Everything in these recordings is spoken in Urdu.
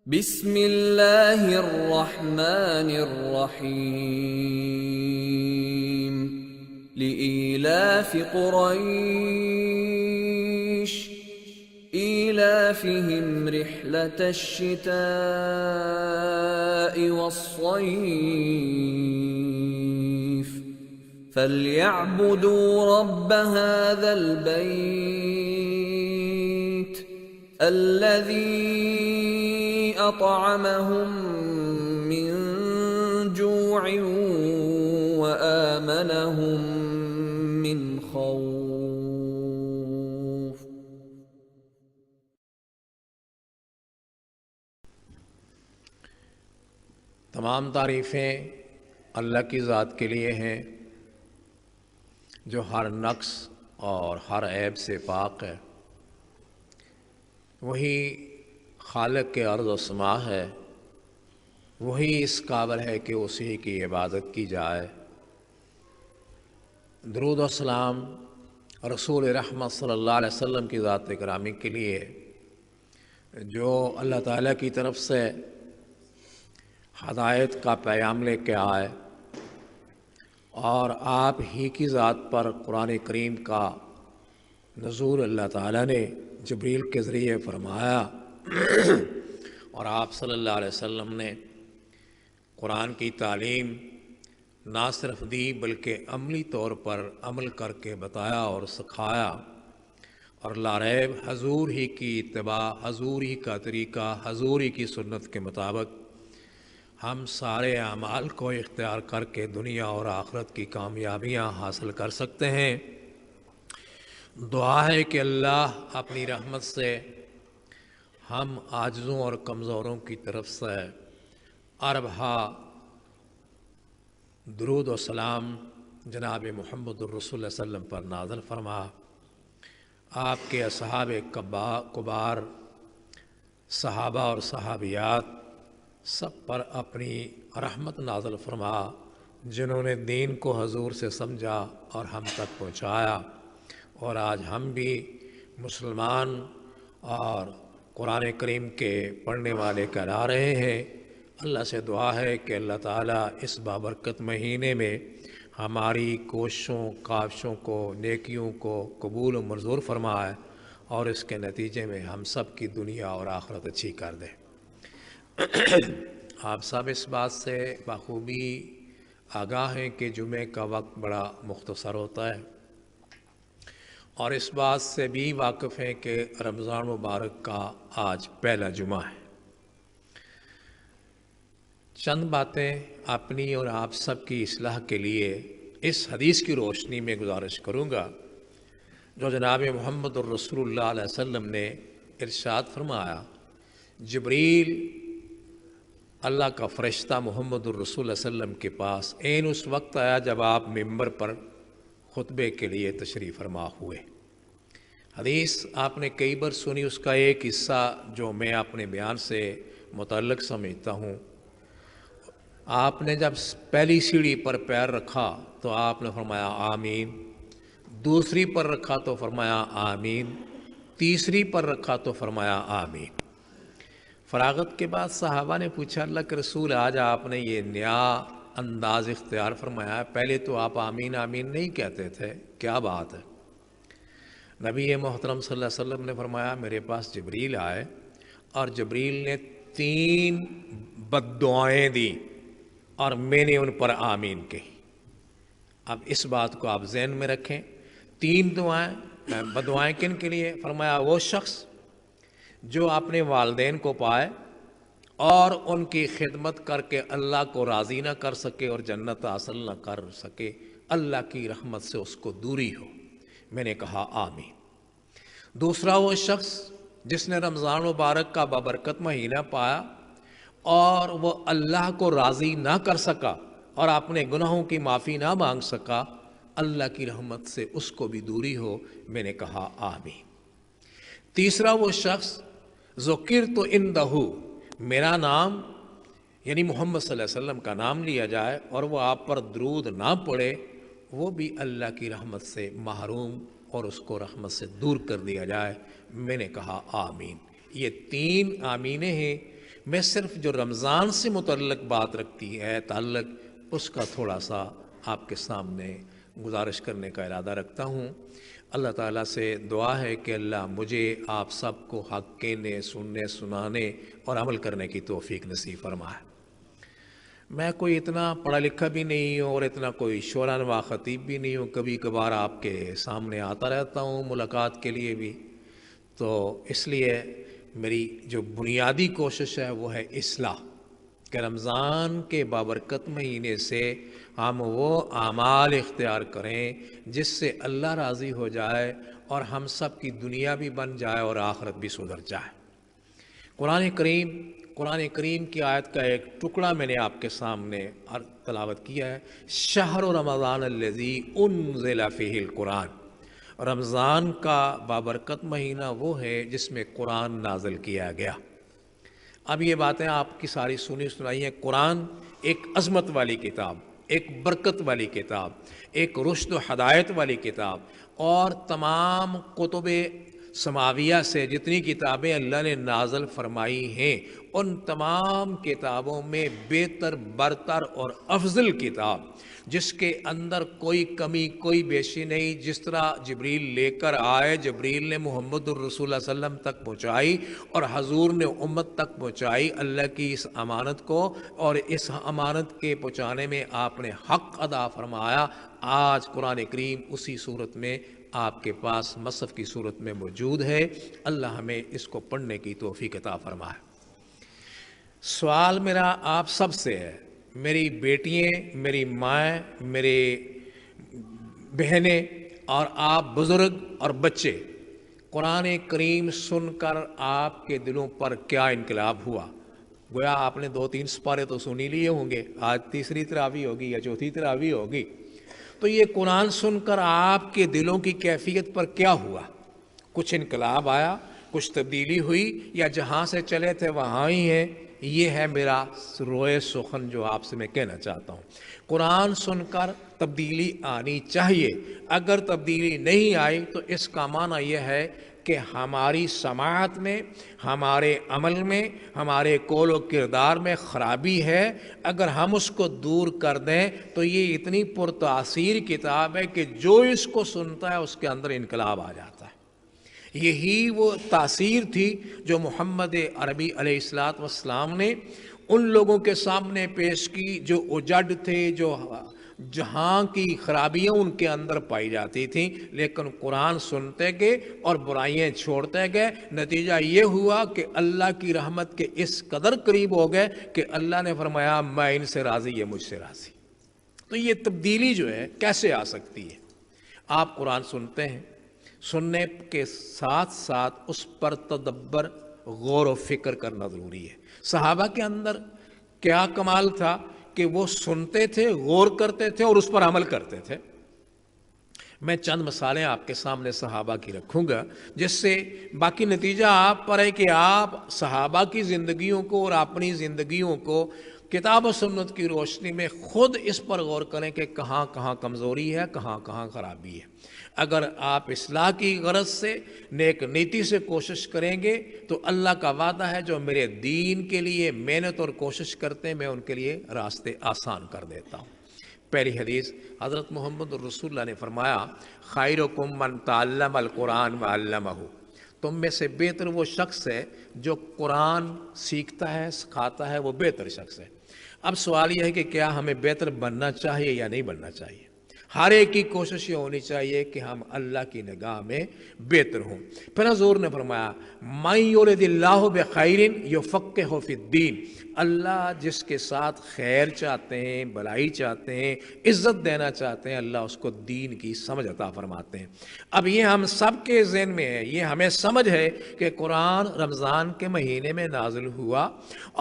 بسم اللہ الرحمن الرحیم لإیلاف قریش إيلافهم رحلة الشتاء والصيف فليعبدوا رب هذا البيت الذي أطعمهم من جوع وآمنهم من خوف۔ تمام تعریفیں اللہ کی ذات کے لیے ہیں جو ہر نقص اور ہر عیب سے پاک ہے۔ وہی خالق کے ارض و سما ہے، وہی اس قابل ہے کہ اسی کی عبادت کی جائے۔ درود و سلام رسول رحمت صلی اللہ علیہ وسلم کی ذات گرامی کے لیے جو اللہ تعالیٰ کی طرف سے ہدایت کا پیغام لے کے آئے اور آپ ہی کی ذات پر قرآن کریم کا نزول اللہ تعالیٰ نے جبریل کے ذریعے فرمایا اور آپ صلی اللہ علیہ وسلم نے قرآن کی تعلیم نہ صرف دی بلکہ عملی طور پر عمل کر کے بتایا اور سکھایا، اور لا ریب حضور ہی کی اتباع، حضور ہی کا طریقہ، حضور ہی کی سنت کے مطابق ہم سارے اعمال کو اختیار کر کے دنیا اور آخرت کی کامیابیاں حاصل کر سکتے ہیں۔ دعا ہے کہ اللہ اپنی رحمت سے ہم عاجزوں اور کمزوروں کی طرف سے اربھا درود و سلام جناب محمد الرسول صلی اللہ علیہ وسلم پر نازل فرما، آپ کے اصحاب کبار، صحابہ اور صحابیات سب پر اپنی رحمت نازل فرما، جنہوں نے دین کو حضور سے سمجھا اور ہم تک پہنچایا۔ اور آج ہم بھی مسلمان اور قرآن کریم کے پڑھنے والے کہلا رہے ہیں۔ اللہ سے دعا ہے کہ اللہ تعالیٰ اس بابرکت مہینے میں ہماری کوششوں، کاوشوں کو، نیکیوں کو قبول و منظور فرمائے اور اس کے نتیجے میں ہم سب کی دنیا اور آخرت اچھی کر دے۔ آپ سب اس بات سے بخوبی آگاہ ہیں کہ جمعے کا وقت بڑا مختصر ہوتا ہے، اور اس بات سے بھی واقف ہیں کہ رمضان مبارک کا آج پہلا جمعہ ہے۔ چند باتیں اپنی اور آپ سب کی اصلاح کے لیے اس حدیث کی روشنی میں گزارش کروں گا جو جناب محمد الرسول اللہ علیہ وسلم نے ارشاد فرمایا، جبریل اللہ کا فرشتہ محمد الرسول اللہ علیہ وسلم کے پاس عین اس وقت آیا جب آپ ممبر پر خطبے کے لیے تشریف فرما ہوئے۔ حدیث آپ نے کئی بار سنی، اس کا ایک حصہ جو میں اپنے بیان سے متعلق سمجھتا ہوں۔ آپ نے جب پہلی سیڑھی پر پیر رکھا تو آپ نے فرمایا آمین، دوسری پر رکھا تو فرمایا آمین، تیسری پر رکھا تو فرمایا آمین۔ فراغت کے بعد صحابہ نے پوچھا، اللہ کے رسول آج آپ نے یہ نیا انداز اختیار فرمایا، پہلے تو آپ آمین آمین نہیں کہتے تھے، کیا بات ہے؟ نبی محترم صلی اللہ علیہ وسلم نے فرمایا، میرے پاس جبریل آئے اور جبریل نے 3 بد دعائیں دی اور میں نے ان پر آمین کہی۔ اب اس بات کو آپ ذہن میں رکھیں، 3 دعائیں، بد دعائیں کن کے لیے؟ فرمایا وہ شخص جو اپنے والدین کو پائے اور ان کی خدمت کر کے اللہ کو راضی نہ کر سکے اور جنت حاصل نہ کر سکے، اللہ کی رحمت سے اس کو دوری ہو، میں نے کہا آمین۔ دوسرا وہ شخص جس نے رمضان مبارک کا بابرکت مہینہ پایا اور وہ اللہ کو راضی نہ کر سکا اور اپنے گناہوں کی معافی نہ مانگ سکا، اللہ کی رحمت سے اس کو بھی دوری ہو، میں نے کہا آمین۔ تیسرا وہ شخص ذکرت عندہ، میرا نام یعنی محمد صلی اللہ علیہ وسلم کا نام لیا جائے اور وہ آپ پر درود نہ پڑے، وہ بھی اللہ کی رحمت سے محروم اور اس کو رحمت سے دور کر دیا جائے، میں نے کہا آمین۔ یہ 3 آمینیں ہیں میں صرف جو رمضان سے متعلق بات رکھتی ہے تعلق، اس کا تھوڑا سا آپ کے سامنے گزارش کرنے کا ارادہ رکھتا ہوں۔ اللہ تعالیٰ سے دعا ہے کہ اللہ مجھے آپ سب کو حق کہنے، سننے، سنانے اور عمل کرنے کی توفیق نصیب فرمائے۔ میں کوئی اتنا پڑھا لکھا بھی نہیں ہوں اور اتنا کوئی شعرا نوا خطیب بھی نہیں ہوں، کبھی کبھار آپ کے سامنے آتا رہتا ہوں ملاقات کے لیے بھی، تو اس لیے میری جو بنیادی کوشش ہے وہ ہے اصلاح، کہ رمضان کے بابرکت مہینے سے ہم وہ اعمال اختیار کریں جس سے اللہ راضی ہو جائے اور ہم سب کی دنیا بھی بن جائے اور آخرت بھی سدھر جائے۔ قرآن کریم کی آیت کا ایک ٹکڑا میں نے آپ کے سامنے تلاوت کیا ہے، شہر رمضان الذی انزل فیہ القرآن۔ رمضان کا بابرکت مہینہ وہ ہے جس میں قرآن نازل کیا گیا۔ اب یہ باتیں آپ کی ساری سنی سنائی ہیں۔ قرآن ایک عظمت والی کتاب، ایک برکت والی کتاب، ایک رشد و ہدایت والی کتاب، اور تمام کتب سماویہ سے جتنی کتابیں اللہ نے نازل فرمائی ہیں ان تمام کتابوں میں بہتر، برتر اور افضل کتاب، جس کے اندر کوئی کمی، کوئی بیشی نہیں، جس طرح جبریل لے کر آئے، جبریل نے محمد الرسول اللہ صلی اللہ علیہ وسلم تک پہنچائی اور حضور نے امت تک پہنچائی اللہ کی اس امانت کو، اور اس امانت کے پہنچانے میں آپ نے حق ادا فرمایا۔ آج قرآن کریم اسی صورت میں آپ کے پاس مصحف کی صورت میں موجود ہے۔ اللہ ہمیں اس کو پڑھنے کی توفیق عطا فرمائے۔ سوال میرا آپ سب سے ہے، میری بیٹیاں، میری مائیں، میرے بہنیں اور آپ بزرگ اور بچے، قرآن کریم سن کر آپ کے دلوں پر کیا انقلاب ہوا؟ گویا آپ نے 2-3 سپارے تو سن ہی لیے ہوں گے، آج تیسری تراویح ہوگی یا چوتھی تراویح ہوگی، تو یہ قرآن سن کر آپ کے دلوں کی کیفیت پر کیا ہوا؟ کچھ انقلاب آیا، کچھ تبدیلی ہوئی، یا جہاں سے چلے تھے وہاں ہی ہیں؟ یہ ہے میرا روئے سخن جو آپ سے میں کہنا چاہتا ہوں۔ قرآن سن کر تبدیلی آنی چاہیے، اگر تبدیلی نہیں آئی تو اس کا معنی یہ ہے کہ ہماری سماعت میں، ہمارے عمل میں، ہمارے قول و کردار میں خرابی ہے۔ اگر ہم اس کو دور کر دیں تو یہ اتنی پرتاثیر کتاب ہے کہ جو اس کو سنتا ہے اس کے اندر انقلاب آ جاتا ہے۔ یہی وہ تاثیر تھی جو محمد عربی علیہ السلام نے ان لوگوں کے سامنے پیش کی جو اجڑ تھے، جو جہاں کی خرابیاں ان کے اندر پائی جاتی تھیں، لیکن قرآن سنتے گئے اور برائیاں چھوڑتے گئے۔ نتیجہ یہ ہوا کہ اللہ کی رحمت کے اس قدر قریب ہو گئے کہ اللہ نے فرمایا میں ان سے راضی، یہ مجھ سے راضی۔ تو یہ تبدیلی جو ہے کیسے آ سکتی ہے؟ آپ قرآن سنتے ہیں، سننے کے ساتھ ساتھ اس پر تدبر، غور و فکر کرنا ضروری ہے۔ صحابہ کے اندر کیا کمال تھا کہ وہ سنتے تھے، غور کرتے تھے اور اس پر عمل کرتے تھے۔ میں چند مثالیں آپ کے سامنے صحابہ کی رکھوں گا، جس سے باقی نتیجہ آپ پر ہے کہ آپ صحابہ کی زندگیوں کو اور اپنی زندگیوں کو کتاب و سنت کی روشنی میں خود اس پر غور کریں کہ کہاں کہاں کمزوری ہے، کہاں کہاں خرابی ہے۔ اگر آپ اصلاح کی غرض سے، نیک نیتی سے کوشش کریں گے تو اللہ کا وعدہ ہے جو میرے دین کے لیے محنت اور کوشش کرتے ہیں میں ان کے لیے راستے آسان کر دیتا ہوں۔ پہلی حدیث حضرت محمد الرسول اللہ نے فرمایا، خیرکم من تعلم القرآن وعلمہ، تم میں سے بہتر وہ شخص ہے جو قرآن سیکھتا ہے، سکھاتا ہے، وہ بہتر شخص ہے۔ اب سوال یہ ہے کہ کیا ہمیں بہتر بننا چاہیے یا نہیں بننا چاہیے؟ ہر ایک کی کوشش یہ ہونی چاہیے کہ ہم اللہ کی نگاہ میں بہتر ہوں۔ پھر حضور نے فرمایا، مَن یُرِدِ اللَّهُ بِخَیْرٍ یُفَقِّهُ فِی الدِّینِ، اللہ جس کے ساتھ خیر چاہتے ہیں، بھلائی چاہتے ہیں، عزت دینا چاہتے ہیں، اللہ اس کو دین کی سمجھ عطا فرماتے ہیں۔ اب یہ ہم سب کے ذہن میں ہے، یہ ہمیں سمجھ ہے کہ قرآن رمضان کے مہینے میں نازل ہوا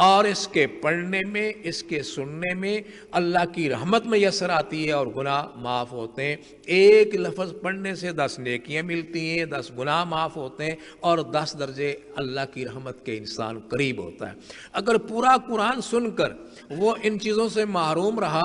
اور اس کے پڑھنے میں، اس کے سننے میں اللہ کی رحمت میسر آتی ہے اور گناہ معاف ہوتے ہیں۔ ایک لفظ پڑھنے سے 10 نیکیاں ملتی ہیں، 10 گناہ معاف ہوتے ہیں اور 10 درجے اللہ کی رحمت کے انسان قریب ہوتا ہے۔ اگر پورا قرآن سن کر وہ ان چیزوں سے محروم رہا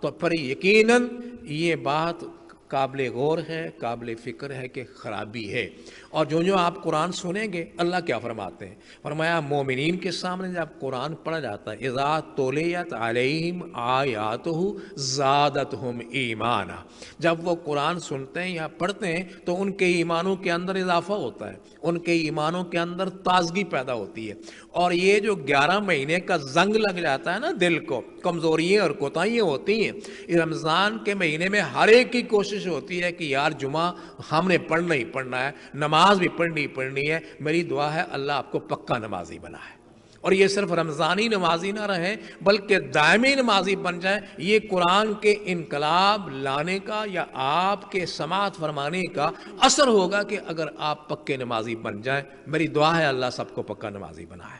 تو پھر یقیناً یہ بات قابل غور ہے، قابل فکر ہے کہ خرابی ہے۔ اور جو آپ قرآن سنیں گے اللہ کیا فرماتے ہیں؟ فرمایا مومنین کے سامنے جب قرآن پڑھا جاتا ہے اذا تولیت علیہم آیاتہ زادتہم ایمانا، جب وہ قرآن سنتے ہیں یا پڑھتے ہیں تو ان کے ایمانوں کے اندر اضافہ ہوتا ہے، ان کے ایمانوں کے اندر تازگی پیدا ہوتی ہے۔ اور یہ جو 11 مہینے کا زنگ لگ جاتا ہے نا دل کو، کمزوریاں اور کوتاہیاں ہوتی ہیں، اس رمضان کے مہینے میں ہر ایک کی کوشش ہوتی ہے کہ یار جمعہ ہم نے پڑھنا ہی پڑھنا ہے، نماز بھی پڑھنی ہے۔ میری دعا ہے اللہ آپ کو پکا نمازی بنائے، اور یہ صرف رمضانی نمازی نہ رہیں بلکہ دائمی نمازی بن جائیں۔ یہ قرآن کے انقلاب لانے کا یا آپ کے سماعت فرمانے کا اثر ہوگا کہ اگر آپ پکے نمازی بن جائیں۔ میری دعا ہے اللہ سب کو پکا نمازی بنائے۔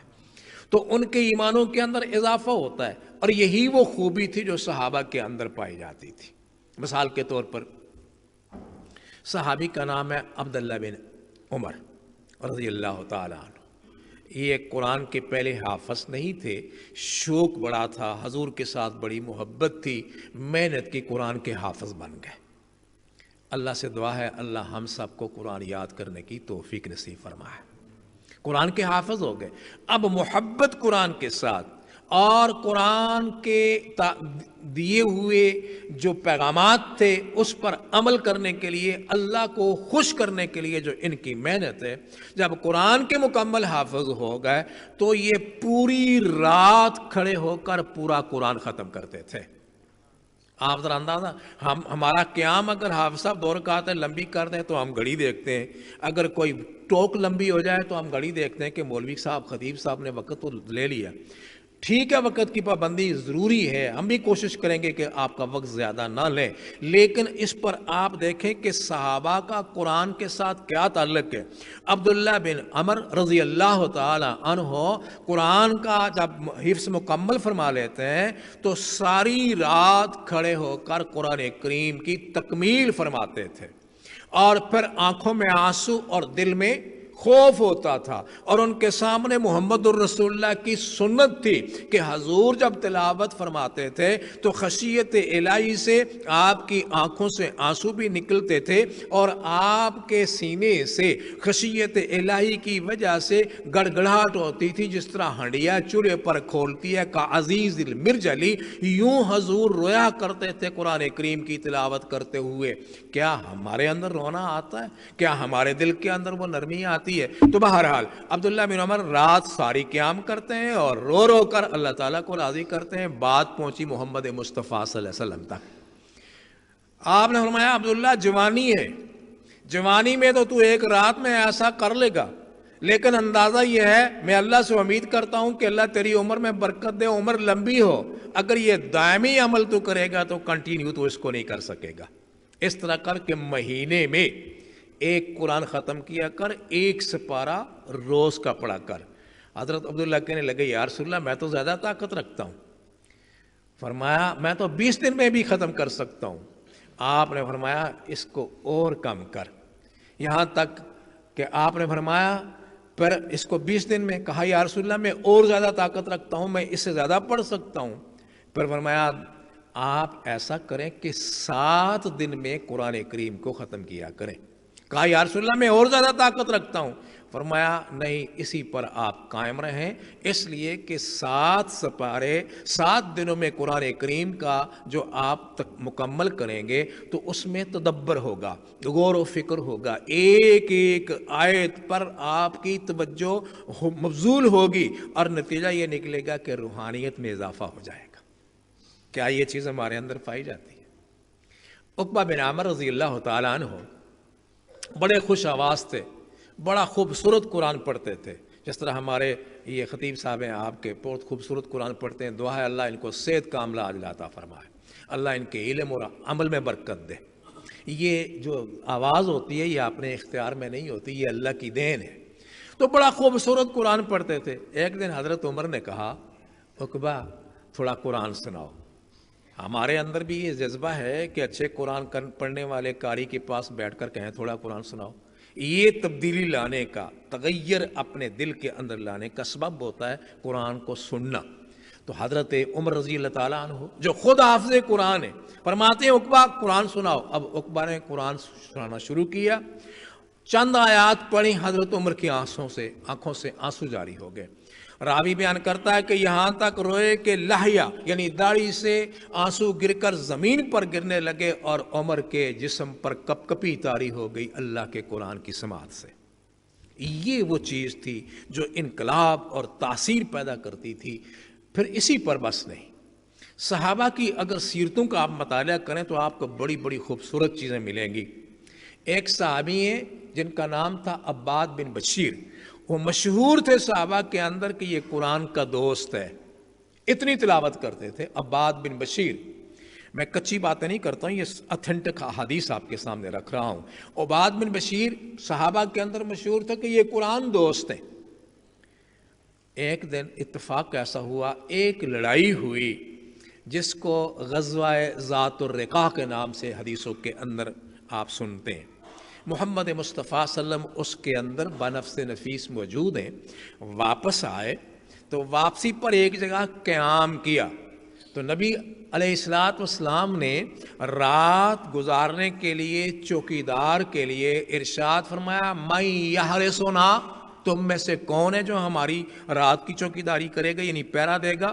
تو ان کے ایمانوں کے اندر اضافہ ہوتا ہے، اور یہی وہ خوبی تھی جو صحابہ کے اندر پائی جاتی تھی۔ مثال کے طور پر صحابی کا نام ہے عبداللہ بن عمر رضی اللہ تعالیٰ عنہ۔ یہ قرآن کے پہلے حافظ نہیں تھے، شوق بڑا تھا، حضور کے ساتھ بڑی محبت تھی، محنت کی قرآن کے حافظ بن گئے۔ اللہ سے دعا ہے اللہ ہم سب کو قرآن یاد کرنے کی توفیق نصیب فرمائے۔ قرآن کے حافظ ہو گئے، اب محبت قرآن کے ساتھ اور قرآن کے دیے ہوئے جو پیغامات تھے اس پر عمل کرنے کے لیے، اللہ کو خوش کرنے کے لیے جو ان کی محنت ہے، جب قرآن کے مکمل حافظ ہو گئے تو یہ پوری رات کھڑے ہو کر پورا قرآن ختم کرتے تھے۔ آپ ذرا اندازہ، ہمارا قیام اگر حافظ صاحب 2 رکعتیں لمبی کر دیں تو ہم گھڑی دیکھتے ہیں، اگر کوئی ٹوک لمبی ہو جائے تو ہم گھڑی دیکھتے ہیں کہ مولوی صاحب خطیب صاحب نے وقت تو لے لیا۔ ٹھیک ہے، وقت کی پابندی ضروری ہے، ہم بھی کوشش کریں گے کہ آپ کا وقت زیادہ نہ لیں، لیکن اس پر آپ دیکھیں کہ صحابہ کا قرآن کے ساتھ کیا تعلق ہے۔ عبداللہ بن عمر رضی اللہ تعالی عنہ قرآن کا جب حفظ مکمل فرما لیتے ہیں تو ساری رات کھڑے ہو کر قرآن کریم کی تکمیل فرماتے تھے، اور پھر آنکھوں میں آنسو اور دل میں خوف ہوتا تھا، اور ان کے سامنے محمد الرسول اللہ کی سنت تھی کہ حضور جب تلاوت فرماتے تھے تو خشیت الہی سے آپ کی آنکھوں سے آنسو بھی نکلتے تھے، اور آپ کے سینے سے خشیت الہی کی وجہ سے گڑگڑاہٹ ہوتی تھی، جس طرح ہنڈیا چولہے پر کھولتی ہے کا عزیز المرجلی، یوں حضور رویا کرتے تھے قرآن کریم کی تلاوت کرتے ہوئے۔ کیا ہمارے اندر رونا آتا ہے؟ کیا ہمارے دل کے اندر وہ نرمی آتی ہے؟ تو بہرحال عبداللہ بن عمر رات ساری قیام کرتے ہیں اور رو رو کر اللہ تعالیٰ کو راضی کرتے ہیں۔ بات پہنچی محمد مصطفیٰ صلی اللہ علیہ وسلم تک۔ آپ نے فرمایا عبداللہ جوانی ہے، جوانی میں تو ایک رات میں ایسا کر لے گا، لیکن اندازہ یہ ہے میں اللہ سے امید کرتا ہوں کہ اللہ تیری عمر میں برکت دے، عمر لمبی ہو، اگر یہ دائمی عمل تو کرے گا تو کنٹینیو تو اس کو نہیں کر سکے گا۔ اس طرح کر کے مہینے میں ایک قرآن ختم کیا کر، 1 سپارہ روز کا پڑھا کر۔ حضرت عبداللہ کہنے لگے یا رسول اللہ میں تو زیادہ طاقت رکھتا ہوں۔ فرمایا میں تو 20 دن میں بھی ختم کر سکتا ہوں۔ آپ نے فرمایا اس کو اور کم کر، یہاں تک کہ آپ نے فرمایا پھر اس کو 20 دن میں، کہا یا رسول اللہ میں اور زیادہ طاقت رکھتا ہوں، میں اس سے زیادہ پڑھ سکتا ہوں۔ پھر فرمایا آپ ایسا کریں کہ 7 دن میں قرآن کریم کو ختم کیا کریں۔ کہا یا رسول اللہ میں اور زیادہ طاقت رکھتا ہوں۔ فرمایا نہیں، اسی پر آپ قائم رہیں، اس لیے کہ 7 سپارے 7 دنوں میں قرآن کریم کا جو آپ تک مکمل کریں گے تو اس میں تدبر ہوگا، غور و فکر ہوگا، ایک ایک آیت پر آپ کی توجہ مبذول ہوگی، اور نتیجہ یہ نکلے گا کہ روحانیت میں اضافہ ہو جائے گا۔ کیا یہ چیز ہمارے اندر پائی جاتی ہے؟ عقبہ بن عامر رضی اللہ تعالیٰ عنہ بڑے خوش آواز تھے، بڑا خوبصورت قرآن پڑھتے تھے، جس طرح ہمارے یہ خطیب صاحب ہیں آپ کے بہت خوبصورت قرآن پڑھتے ہیں۔ دعا ہے اللہ ان کو صحت کاملہ عاجلہ عطا فرمائے، اللہ ان کے علم اور عمل میں برکت دے۔ یہ جو آواز ہوتی ہے یہ اپنے اختیار میں نہیں ہوتی، یہ اللہ کی دین ہے۔ تو بڑا خوبصورت قرآن پڑھتے تھے۔ ایک دن حضرت عمر نے کہا عقبہ تھوڑا قرآن سناؤ۔ ہمارے اندر بھی یہ جذبہ ہے کہ اچھے قرآن پڑھنے والے قاری کے پاس بیٹھ کر کہیں تھوڑا قرآن سناؤ۔ یہ تبدیلی لانے کا، تغیر اپنے دل کے اندر لانے کا سبب ہوتا ہے قرآن کو سننا۔ تو حضرت عمر رضی اللہ تعالیٰ عنہ جو خود حافظ قرآن ہے فرماتے ہیں عقبہ قرآن سناؤ۔ اب عقبہ نے قرآن سنانا شروع کیا، چند آیات پڑھی، حضرت عمر کی آنکھوں سے آنسو جاری ہو گئے۔ راوی بیان کرتا ہے کہ یہاں تک روئے کہ لہیا یعنی داڑھی سے آنسو گر کر زمین پر گرنے لگے، اور عمر کے جسم پر کپ کپی طاری ہو گئی اللہ کے قرآن کی سماعت سے۔ یہ وہ چیز تھی جو انقلاب اور تاثیر پیدا کرتی تھی۔ پھر اسی پر بس نہیں، صحابہ کی اگر سیرتوں کا آپ مطالعہ کریں تو آپ کو بڑی بڑی خوبصورت چیزیں ملیں گی۔ ایک صحابی ہیں جن کا نام تھا عباد بن بشیر، وہ مشہور تھے صحابہ کے اندر کہ یہ قرآن کا دوست ہے، اتنی تلاوت کرتے تھے عباد بن بشیر۔ میں کچی باتیں نہیں کرتا ہوں، یہ اتھینٹک حدیث آپ کے سامنے رکھ رہا ہوں۔ عباد بن بشیر صحابہ کے اندر مشہور تھا کہ یہ قرآن دوست ہیں۔ ایک دن اتفاق ایسا ہوا، ایک لڑائی ہوئی جس کو غزوہ ذات الرقاع کے نام سے حدیثوں کے اندر آپ سنتے ہیں۔ محمد مصطفیٰ صلی اللہ علیہ وسلم اس کے اندر بنفس نفیس موجود ہیں۔ واپس آئے تو واپسی پر ایک جگہ قیام کیا، تو نبی علیہ السلام نے رات گزارنے کے لیے چوکیدار کے لیے ارشاد فرمایا، میں یحرسنا، تم میں سے کون ہے جو ہماری رات کی چوکیداری کرے گا یعنی پہرا دے گا؟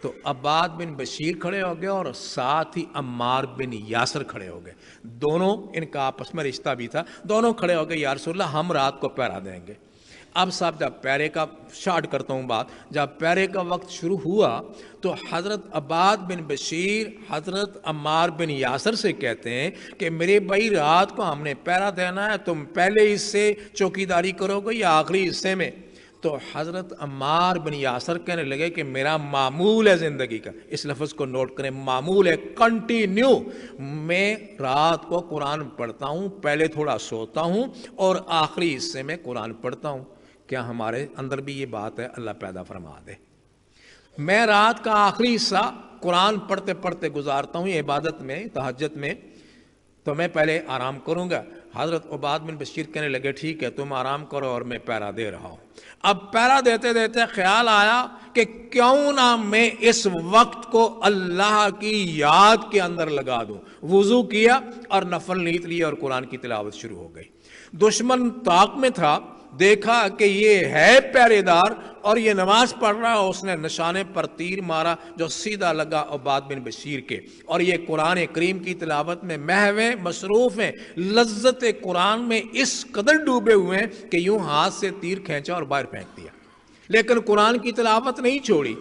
تو عباد بن بشیر کھڑے ہو گئے اور ساتھ ہی عمار بن یاسر کھڑے ہو گئے، دونوں، ان کا آپس میں رشتہ بھی تھا، دونوں کھڑے ہو گئے، یا رسول اللہ ہم رات کو پہرا دیں گے۔ اب صاحب جب پیرے کا شارٹ کرتا ہوں بات، جب پیرے کا وقت شروع ہوا تو حضرت عباد بن بشیر حضرت عمار بن یاسر سے کہتے ہیں کہ میرے بھائی رات کو ہم نے پہرا دینا ہے، تم پہلے حصے چوکیداری کرو گے یا آخری حصے میں؟ تو حضرت عمار بن یاسر کہنے لگے کہ میرا معمول ہے زندگی کا، اس لفظ کو نوٹ کریں، معمول ہے، کنٹینیو، میں رات کو قرآن پڑھتا ہوں، پہلے تھوڑا سوتا ہوں اور آخری حصے میں قرآن پڑھتا ہوں۔ کیا ہمارے اندر بھی یہ بات ہے؟ اللہ پیدا فرما دے۔ میں رات کا آخری حصہ قرآن پڑھتے پڑھتے گزارتا ہوں عبادت میں، تہجد میں، تو میں پہلے آرام کروں گا۔ حضرت عباد بن بشیر کہنے لگے ٹھیک ہے تم آرام کرو اور میں پیرا دے رہا ہوں۔ اب پیرا دیتے دیتے خیال آیا کہ کیوں نہ میں اس وقت کو اللہ کی یاد کے اندر لگا دوں۔ وضو کیا اور نفل نیت لی اور قرآن کی تلاوت شروع ہو گئی۔ دشمن طاق میں تھا، دیکھا کہ یہ ہے پہرے دار اور یہ نماز پڑھ رہا، اس نے نشانے پر تیر مارا جو سیدھا لگا عباد بن بشیر کے، اور یہ قرآن کریم کی تلاوت میں محو ہیں، مصروف ہیں، لذت قرآن میں اس قدر ڈوبے ہوئے ہیں کہ یوں ہاتھ سے تیر کھینچا اور باہر پھینک دیا، لیکن قرآن کی تلاوت نہیں چھوڑی۔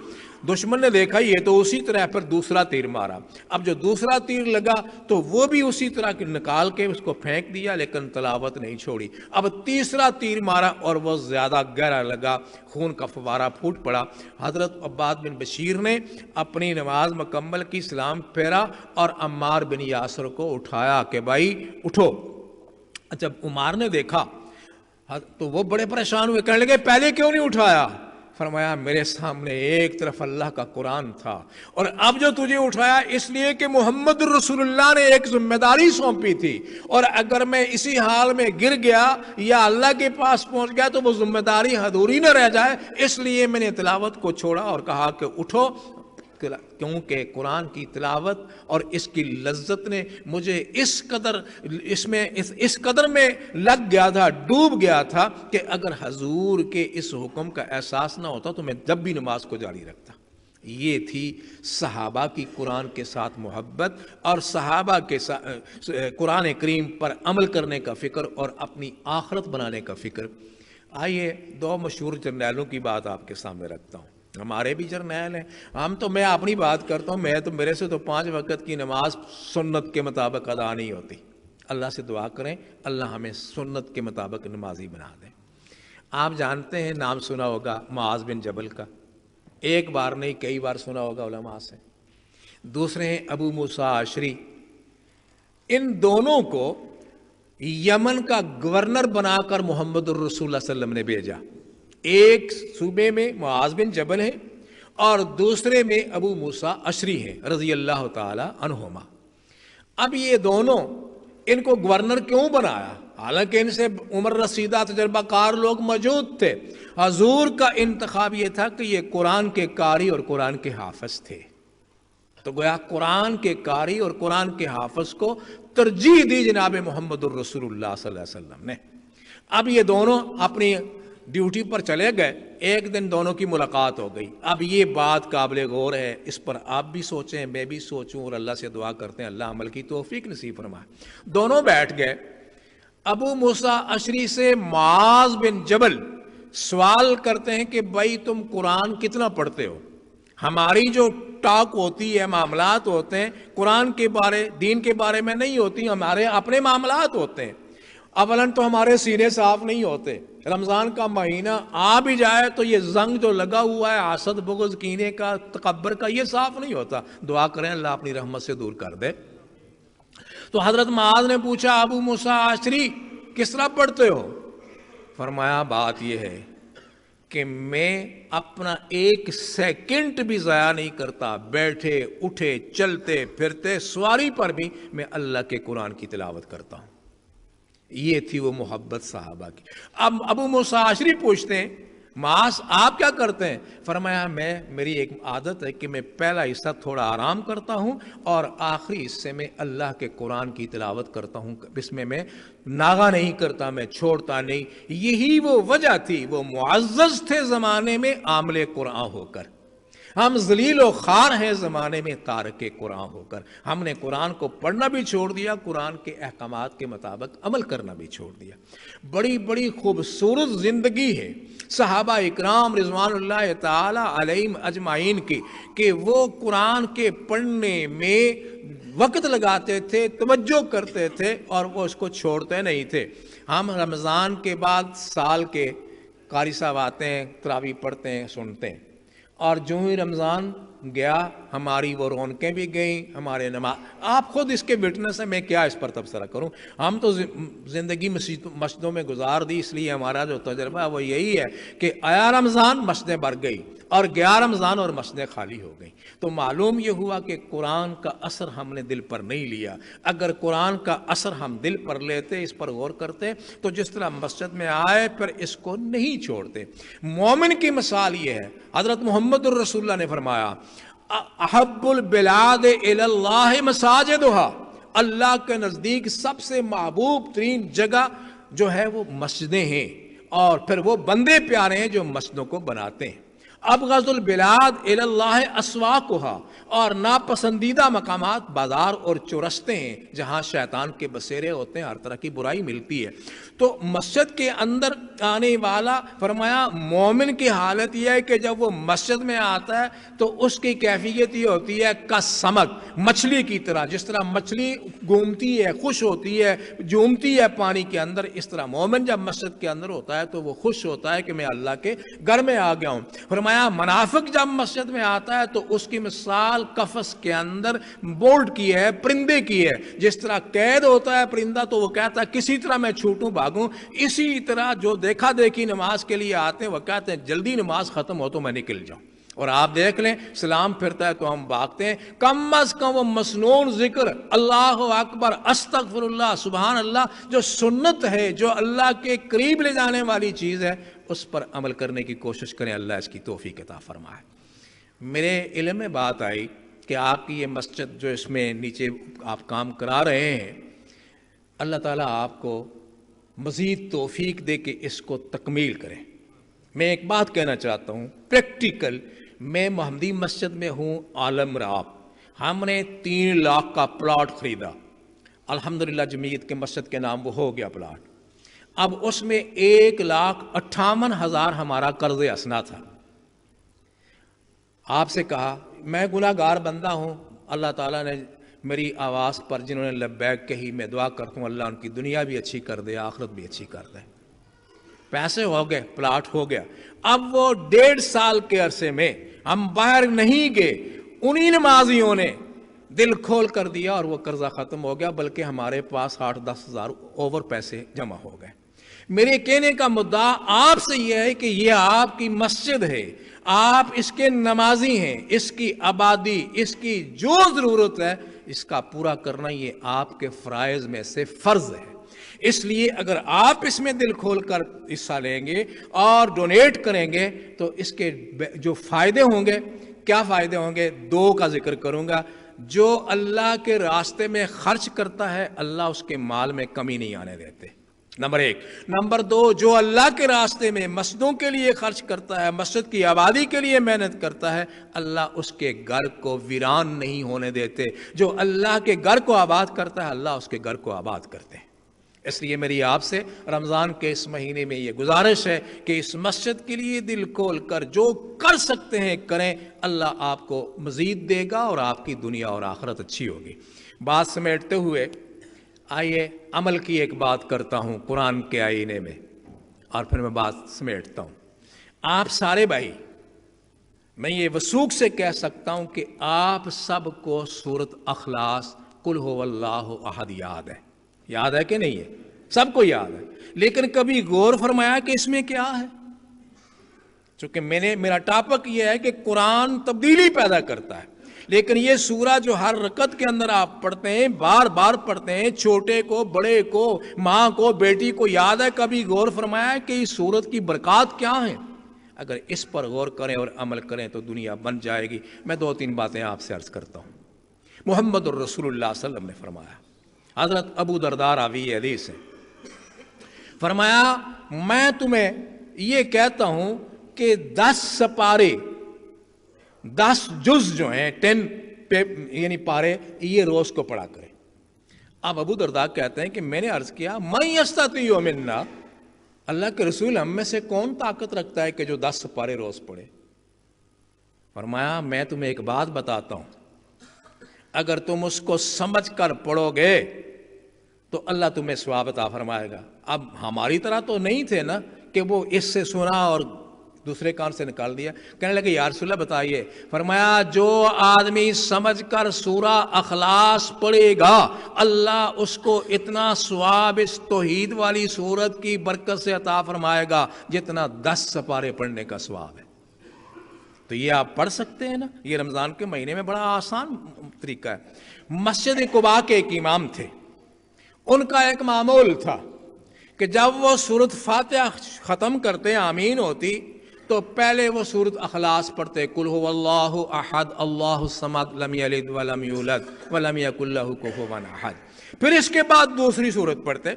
دشمن نے دیکھا یہ تو اسی طرح، پھر دوسرا تیر مارا، اب جو دوسرا تیر لگا تو وہ بھی اسی طرح نکال کے اس کو پھینک دیا، لیکن تلاوت نہیں چھوڑی۔ اب تیسرا تیر مارا اور وہ زیادہ گہرا لگا، خون کا فوارہ پھوٹ پڑا۔ حضرت عباد بن بشیر نے اپنی نماز مکمل کی، سلام پھیرا اور عمار بن یاسر کو اٹھایا کہ بھائی اٹھو۔ جب عمار نے دیکھا تو وہ بڑے پریشان ہوئے، کہنے لگے پہلے کیوں نہیں اٹھایا؟ فرمایا میرے سامنے ایک طرف اللہ کا قرآن تھا اور اب جو تجھے اٹھایا اس لیے کہ محمد رسول اللہ نے ایک ذمہ داری سونپی تھی، اور اگر میں اسی حال میں گر گیا یا اللہ کے پاس پہنچ گیا تو وہ ذمہ داری ادھوری نہ رہ جائے، اس لیے میں نے تلاوت کو چھوڑا اور کہا کہ اٹھو، کیونکہ قرآن کی تلاوت اور اس کی لذت نے مجھے اس قدر میں لگ گیا تھا، ڈوب گیا تھا کہ اگر حضور کے اس حکم کا احساس نہ ہوتا تو میں جب بھی نماز کو جاری رکھتا۔ یہ تھی صحابہ کی قرآن کے ساتھ محبت اور صحابہ کے قرآن کریم پر عمل کرنے کا فکر اور اپنی آخرت بنانے کا فکر۔ آئیے دو مشہور جرنیلوں کی بات آپ کے سامنے رکھتا ہوں۔ ہمارے بھی جرنیل ہیں، میں اپنی بات کرتا ہوں، میرے سے تو 5 وقت کی نماز سنت کے مطابق ادا نہیں ہوتی۔ اللہ سے دعا کریں اللہ ہمیں سنت کے مطابق نمازی بنا دیں۔ آپ جانتے ہیں، نام سنا ہوگا معاذ بن جبل کا، ایک بار نہیں کئی بار سنا ہوگا علماء سے۔ دوسرے ہیں ابو موسیٰ اشعری، ان دونوں کو یمن کا گورنر بنا کر محمد الرسول اللہ صلی اللہ علیہ وسلم نے بھیجا۔ ایک صوبے میں معاذ بن جبل ہے اور دوسرے میں ابو موسیٰ اشعری ہیں رضی اللہ تعالی عنہما۔ اب یہ دونوں ان کو گورنر کیوں بنایا؟ حالانکہ ان سے عمر رسیدہ تجربہ کار لوگ موجود تھے۔ حضور کا انتخاب یہ تھا کہ یہ قرآن کے قاری اور قرآن کے حافظ تھے، تو گویا قرآن کے قاری اور قرآن کے حافظ کو ترجیح دی جناب محمد الرسول اللہ صلی اللہ علیہ وسلم نے۔ اب یہ دونوں اپنی ڈیوٹی پر چلے گئے، ایک دن دونوں کی ملاقات ہو گئی۔ اب یہ بات قابل غور ہے، اس پر آپ بھی سوچیں، میں بھی سوچوں، اور اللہ سے دعا کرتے ہیں اللہ عمل کی توفیق نصیب فرمائے۔ دونوں بیٹھ گئے، ابو موسیٰ اشعری سے معاذ بن جبل سوال کرتے ہیں کہ بھائی تم قرآن کتنا پڑھتے ہو؟ ہماری جو ٹاک ہوتی ہے، معاملات ہوتے ہیں، قرآن کے بارے، دین کے بارے میں نہیں ہوتی، ہمارے اپنے معاملات ہوتے ہیں۔ اولاً تو ہمارے سینے صاف نہیں ہوتے، رمضان کا مہینہ آ بھی جائے تو یہ زنگ جو لگا ہوا ہے حسد بغض کینے کا تکبر کا، یہ صاف نہیں ہوتا۔ دعا کریں اللہ اپنی رحمت سے دور کر دے۔ تو حضرت معاذ نے پوچھا ابو موسیٰ اشعری کس طرح پڑھتے ہو؟ فرمایا بات یہ ہے کہ میں اپنا ایک سیکنڈ بھی ضائع نہیں کرتا، بیٹھے اٹھے چلتے پھرتے سواری پر بھی میں اللہ کے قرآن کی تلاوت کرتا ہوں۔ یہ تھی وہ محبت صحابہ کی۔ اب ابو موسیٰ اشعری پوچھتے ہیں معاذ آپ کیا کرتے ہیں؟ فرمایا میری ایک عادت ہے کہ میں پہلا حصہ تھوڑا آرام کرتا ہوں اور آخری حصے میں اللہ کے قرآن کی تلاوت کرتا ہوں، اس میں ناغہ نہیں کرتا، میں چھوڑتا نہیں۔ یہی وہ وجہ تھی، وہ معزز تھے زمانے میں عامل قرآن ہو کر، ہم ذلیل و خوار ہیں زمانے میں تارک قرآن ہو کر۔ ہم نے قرآن کو پڑھنا بھی چھوڑ دیا، قرآن کے احکامات کے مطابق عمل کرنا بھی چھوڑ دیا۔ بڑی بڑی خوبصورت زندگی ہے صحابہ اکرام رضوان اللہ تعالی علیہم اجمعین کی، کہ وہ قرآن کے پڑھنے میں وقت لگاتے تھے، توجہ کرتے تھے، اور وہ اس کو چھوڑتے نہیں تھے۔ ہم رمضان کے بعد سال کے قاری صاحب آتے ہیں، تراویح پڑھتے ہیں، سنتے ہیں، اور جو ہی رمضان گیا ہماری وہ رونقیں بھی گئیں، ہمارے نماز، آپ خود اس کے وٹنس ہیں، میں کیا اس پر تبصرہ کروں۔ ہم تو زندگی مسجدوں میں گزار دی، اس لیے ہمارا جو تجربہ ہے وہ یہی ہے کہ آیا رمضان مسجدیں بھر گئی، اور گیا رمضان اور مسجدیں خالی ہو گئیں۔ تو معلوم یہ ہوا کہ قرآن کا اثر ہم نے دل پر نہیں لیا۔ اگر قرآن کا اثر ہم دل پر لیتے، اس پر غور کرتے، تو جس طرح مسجد میں آئے پھر اس کو نہیں چھوڑتے۔ مومن کی مثال یہ ہے، حضرت محمد الرسول اللہ نے فرمایا احب البلاد الی اللہ مساجدہا، اللہ کے نزدیک سب سے محبوب ترین جگہ جو ہے وہ مسجدیں ہیں، اور پھر وہ بندے پیارے ہیں جو مسجدوں کو بناتے ہیں۔ ابغض البلاد الی اللہ اسواقہا، اور ناپسندیدہ مقامات بازار اور چورستے ہیں جہاں شیطان کے بسیرے ہوتے ہیں، ہر طرح کی برائی ملتی ہے۔ تو مسجد کے اندر آنے والا، فرمایا مومن کی حالت یہ ہے کہ جب وہ مسجد میں آتا ہے تو اس کی کیفیت یہ ہوتی ہے کسمک، مچھلی کی طرح، جس طرح مچھلی گھومتی ہے، خوش ہوتی ہے، جھومتی ہے پانی کے اندر، اس طرح مومن جب مسجد کے اندر ہوتا ہے تو وہ خوش ہوتا ہے کہ میں اللہ کے گھر میں آ گیا ہوں۔ فرمایا منافق جب مسجد میں آتا ہے تو اس کی مثال قفس کے اندر بولٹ کی ہے، پرندے کی ہے۔ جس طرح قید ہوتا ہے پرندہ تو وہ کہتا ہے کسی طرح میں چھوٹوں بھاگوں، اسی طرح جو دیکھا دیکھی نماز کے لیے آتے ہیں وہ کہتے ہیں جلدی نماز ختم ہو تو میں نکل جاؤں۔ اور آپ دیکھ لیں سلام پھرتا ہے تو ہم بھاگتے ہیں۔ کم از کم وہ مسنون ذکر اللہ اکبر استغفر اللہ سبحان اللہ جو سنت ہے، جو اللہ کے قریب لے جانے والی چیز ہے، اس پر عمل کرنے کی کوشش کریں، اللہ اس کی توفیق عطا فرمائے۔ میرے علم میں بات آئی کہ آپ کی یہ مسجد جو اس میں نیچے آپ کام کرا رہے ہیں، اللہ تعالیٰ آپ کو مزید توفیق دے کہ اس کو تکمیل کریں۔ میں ایک بات کہنا چاہتا ہوں پریکٹیکل، میں محمدی مسجد میں ہوں عالم راب، ہم نے 3 لاکھ کا پلاٹ خریدا، الحمدللہ جمعیت کے مسجد کے نام وہ ہو گیا پلاٹ۔ اب اس میں 1,58,000 ہمارا قرض اسنا تھا۔ آپ سے کہا میں گناہ گار بندہ ہوں، اللہ تعالیٰ نے میری آواز پر جنہوں نے لبیک کہی، میں دعا کرتا ہوں اللہ ان کی دنیا بھی اچھی کر دے، آخرت بھی اچھی کر دے۔ پیسے ہو گئے، پلاٹ ہو گیا۔ اب وہ 1.5 سال کے عرصے میں ہم باہر نہیں گئے، انہی نمازیوں نے دل کھول کر دیا اور وہ قرضہ ختم ہو گیا، بلکہ ہمارے پاس 8-10 ہزار اوور پیسے جمع ہو گئے۔ میرے کہنے کا مدعا آپ سے یہ ہے کہ یہ آپ کی مسجد ہے، آپ اس کے نمازی ہیں، اس کی آبادی، اس کی جو ضرورت ہے اس کا پورا کرنا یہ آپ کے فرائض میں سے فرض ہے۔ اس لیے اگر آپ اس میں دل کھول کر حصہ لیں گے اور ڈونیٹ کریں گے تو اس کے جو فائدے ہوں گے، کیا فائدے ہوں گے، 2 کا ذکر کروں گا۔ جو اللہ کے راستے میں خرچ کرتا ہے اللہ اس کے مال میں کمی نہیں آنے دیتے۔ نمبر 1۔ نمبر 2، جو اللہ کے راستے میں مسجدوں کے لیے خرچ کرتا ہے، مسجد کی آبادی کے لیے محنت کرتا ہے، اللہ اس کے گھر کو ویران نہیں ہونے دیتے۔ جو اللہ کے گھر کو آباد کرتا ہے، اللہ اس کے گھر کو آباد کرتے ہیں۔ اس لیے میری آپ سے رمضان کے اس مہینے میں یہ گزارش ہے کہ اس مسجد کے لیے دل کھول کر جو کر سکتے ہیں کریں، اللہ آپ کو مزید دے گا اور آپ کی دنیا اور آخرت اچھی ہوگی۔ بات سمیٹتے ہوئے آئیے عمل کی ایک بات کرتا ہوں قرآن کے آئینے میں، اور پھر میں بات سمیٹتا ہوں۔ آپ سارے بھائی، میں یہ وثوق سے کہہ سکتا ہوں کہ آپ سب کو سورۃ اخلاص قل هو اللہ احد یاد ہے۔ یاد ہے کہ نہیں ہے؟ سب کو یاد ہے، لیکن کبھی غور فرمایا کہ اس میں کیا ہے؟ چونکہ میرا ٹاپک یہ ہے کہ قرآن تبدیلی پیدا کرتا ہے، لیکن یہ سورہ جو ہر رکعت کے اندر آپ پڑھتے ہیں، بار بار پڑھتے ہیں، چھوٹے کو، بڑے کو، ماں کو، بیٹی کو یاد ہے، کبھی غور فرمایا کہ اس سورت کی برکات کیا ہیں؟ اگر اس پر غور کریں اور عمل کریں تو دنیا بن جائے گی۔ میں 2-3 باتیں آپ سے عرض کرتا ہوں۔ محمد الرسول اللہ صلی اللہ علیہ وسلم نے فرمایا، حضرت ابو درداء راوی حدیث ہے، فرمایا میں تمہیں یہ کہتا ہوں کہ 10 سپارے، 10 جز جو ہیں 10 یعنی پارے، یہ روز کو پڑھا کریں۔ اب ابو درداء کہتے ہیں کہ میں نے عرض کیا من یستطیع منا، اللہ کے رسول ہم میں سے کون طاقت رکھتا ہے کہ جو 10 سپارے روز پڑھے؟ فرمایا میں تمہیں ایک بات بتاتا ہوں، اگر تم اس کو سمجھ کر پڑھو گے تو اللہ تمہیں ثواب عطا فرمائے گا۔ اب ہماری طرح تو نہیں تھے نا کہ وہ اس سے سنا اور دوسرے کان سے نکال دیا۔ کہنے لگے یا رسول اللہ بتائیے۔ فرمایا جو آدمی سمجھ کر سورہ اخلاص پڑھے گا، اللہ اس کو اتنا ثواب اس توحید والی سورت کی برکت سے عطا فرمائے گا جتنا 10 سپارے پڑھنے کا ثواب ہے۔ تو یہ آپ پڑھ سکتے ہیں نا، یہ رمضان کے مہینے میں بڑا آسان طریقہ ہے۔ مسجد قباء کے ایک امام تھے، ان کا ایک معمول تھا کہ جب وہ سورۃ فاتحہ ختم کرتے، آمین ہوتی، تو پہلے وہ سورۃ اخلاص پڑھتے، قل هو اللہ احد اللہ الصمد لم یلد ولم یولد ولم یکن لہ کفوا احد۔ پھر اس کے بعد دوسری سورت پڑھتے،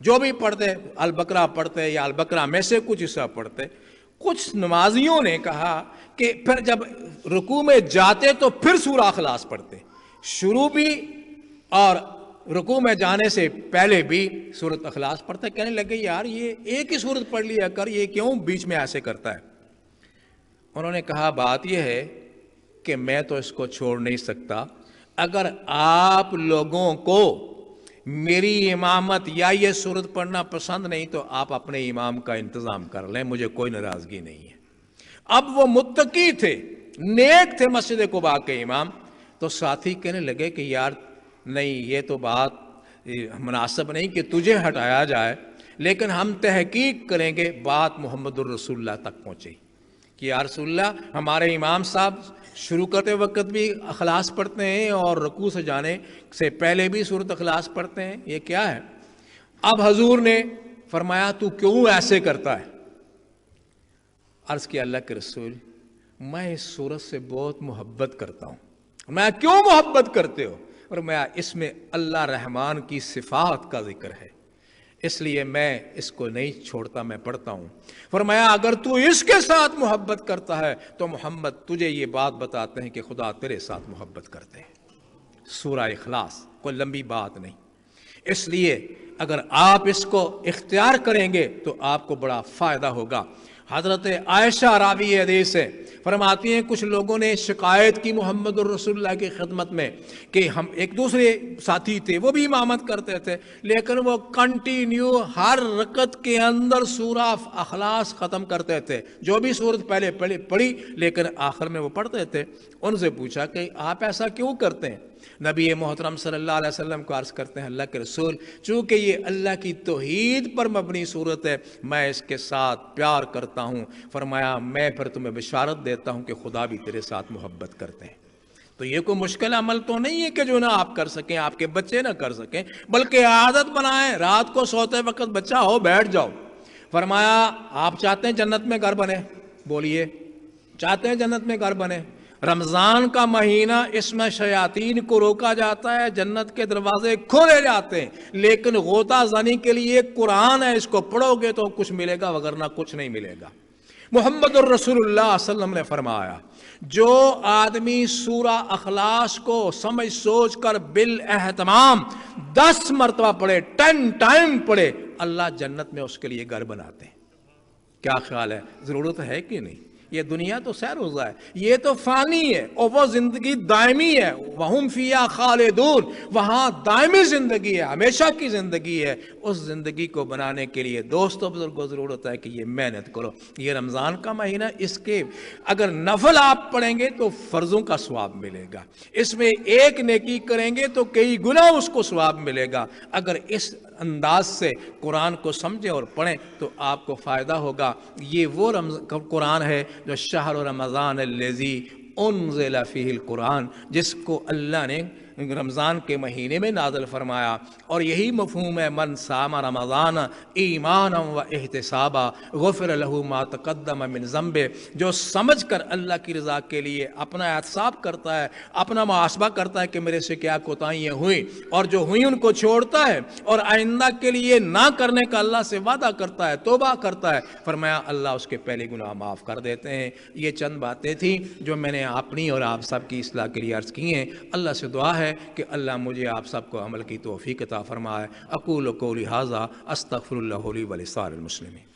جو بھی پڑھتے، البقرہ پڑھتے یا البقرہ میں سے کچھ حصہ پڑھتے۔ کچھ نمازیوں نے کہا کہ پھر جب رکوع میں جاتے تو پھر سورہ اخلاص پڑھتے، شروع بھی اور رکوع میں جانے سے پہلے بھی سورۃ اخلاص پڑھتے۔ کہنے لگے یار یہ ایک ہی سورت پڑھ لیا کر، یہ کیوں بیچ میں ایسے کرتا ہے؟ انہوں نے کہا بات یہ ہے کہ میں تو اس کو چھوڑ نہیں سکتا، اگر آپ لوگوں کو میری امامت یا یہ سورت پڑھنا پسند نہیں تو آپ اپنے امام کا انتظام کر لیں، مجھے کوئی ناراضگی نہیں ہے۔ اب وہ متقی تھے، نیک تھے مسجد قباء کے امام، تو ساتھی کہنے لگے کہ یار نہیں یہ تو بات مناسب نہیں کہ تجھے ہٹایا جائے، لیکن ہم تحقیق کریں گے۔ بات محمد الرسول اللہ تک پہنچی کہ یا رسول اللہ ہمارے امام صاحب شروع کرتے وقت بھی اخلاص پڑھتے ہیں اور رکوع سے جانے سے پہلے بھی سورۃ اخلاص پڑھتے ہیں، یہ کیا ہے؟ اب حضور نے فرمایا تو کیوں ایسے کرتا ہے؟ عرض کیا اللہ کے رسول میں اس سورت سے بہت محبت کرتا ہوں۔ میں کیوں محبت کرتے ہو؟ اور میں اس میں اللہ رحمان کی صفات کا ذکر ہے، اس لیے میں اس کو نہیں چھوڑتا، میں پڑھتا ہوں۔ فرمایا اگر تو اس کے ساتھ محبت کرتا ہے تو محمد تجھے یہ بات بتاتے ہیں کہ خدا تیرے ساتھ محبت کرتے ہیں۔ سورہ اخلاص کوئی لمبی بات نہیں، اس لیے اگر آپ اس کو اختیار کریں گے تو آپ کو بڑا فائدہ ہوگا۔ حضرت عائشہ راوی حدیث ہے، فرماتی ہیں کچھ لوگوں نے شکایت کی محمد الرسول اللہ کی خدمت میں کہ ہم ایک دوسرے ساتھی تھے، وہ بھی امامت کرتے تھے، لیکن وہ کنٹینیو ہر رکعت کے اندر سورہ اخلاص ختم کرتے تھے، جو بھی سورت پہلے پڑھی لیکن آخر میں وہ پڑھتے تھے۔ ان سے پوچھا کہ آپ ایسا کیوں کرتے ہیں؟ نبی محترم صلی اللہ علیہ وسلم کو عرض کرتے ہیں اللہ کے رسول چونکہ یہ اللہ کی توحید پر مبنی صورت ہے، میں اس کے ساتھ پیار کرتا ہوں۔ فرمایا میں پھر تمہیں بشارت دیتا ہوں کہ خدا بھی تیرے ساتھ محبت کرتے ہیں۔ تو یہ کوئی مشکل عمل تو نہیں ہے کہ جو نہ آپ کر سکیں، آپ کے بچے نہ کر سکیں، بلکہ عادت بنائیں، رات کو سوتے وقت بچہ ہو بیٹھ جاؤ۔ فرمایا آپ چاہتے ہیں جنت میں گھر بنے؟ بولیے چاہتے ہیں جنت میں گھر بنے؟ رمضان کا مہینہ اس میں شیاطین کو روکا جاتا ہے، جنت کے دروازے کھولے جاتے ہیں، لیکن غوطہ زنی کے لیے قرآن ہے، اس کو پڑھو گے تو کچھ ملے گا وگرنہ کچھ نہیں ملے گا۔ محمد الرسول اللہ صلی اللہ علیہ وسلم نے فرمایا جو آدمی سورہ اخلاص کو سمجھ سوچ کر بالاہتمام 10 مرتبہ پڑھے، 10 ٹائم پڑھے، اللہ جنت میں اس کے لیے گھر بناتے ہیں۔ کیا خیال ہے، ضرورت ہے کہ نہیں؟ یہ دنیا تو سیر روزہ ہے، یہ تو فانی ہے، اور وہ زندگی دائمی ہے، وَهُمْ فِيهَا خَالِدُونَ، وہاں دائمی زندگی ہے، ہمیشہ کی زندگی ہے۔ اس زندگی کو بنانے کے لیے دوستو بزرگوں ضرورت ہے کہ یہ محنت کرو۔ یہ رمضان کا مہینہ، اس کے اگر نفل آپ پڑھیں گے تو فرضوں کا ثواب ملے گا، اس میں ایک نیکی کریں گے تو کئی گنا اس کو ثواب ملے گا۔ اگر اس انداز سے قرآن کو سمجھیں اور پڑھیں تو آپ کو فائدہ ہوگا۔ یہ وہ قرآن ہے جو شہر رمضان الذی انزل فیہ القرآن، جس کو اللہ نے رمضان کے مہینے میں نازل فرمایا، اور یہی مفہوم ہے من صام رمضان ایمانا و احتسابا غفر لہ ما تقدم من ذنبہ، جو سمجھ کر اللہ کی رضا کے لیے اپنا احتساب کرتا ہے، اپنا محاسبہ کرتا ہے کہ میرے سے کیا کوتاہیاں ہوئیں، اور جو ہوئیں ان کو چھوڑتا ہے اور آئندہ کے لیے نہ کرنے کا اللہ سے وعدہ کرتا ہے، توبہ کرتا ہے، فرمایا اللہ اس کے پہلے گناہ معاف کر دیتے ہیں۔ یہ چند باتیں تھیں جو میں نے اپنی اور آپ سب کی اصلاح کے لیے عرض کی ہیں۔ اللہ سے دعا ہے کہ اللہ مجھے آپ سب کو عمل کی توفیق عطا فرمائے۔ اقول قولی ھذا استغفر اللہ لی ولسائر المسلمین۔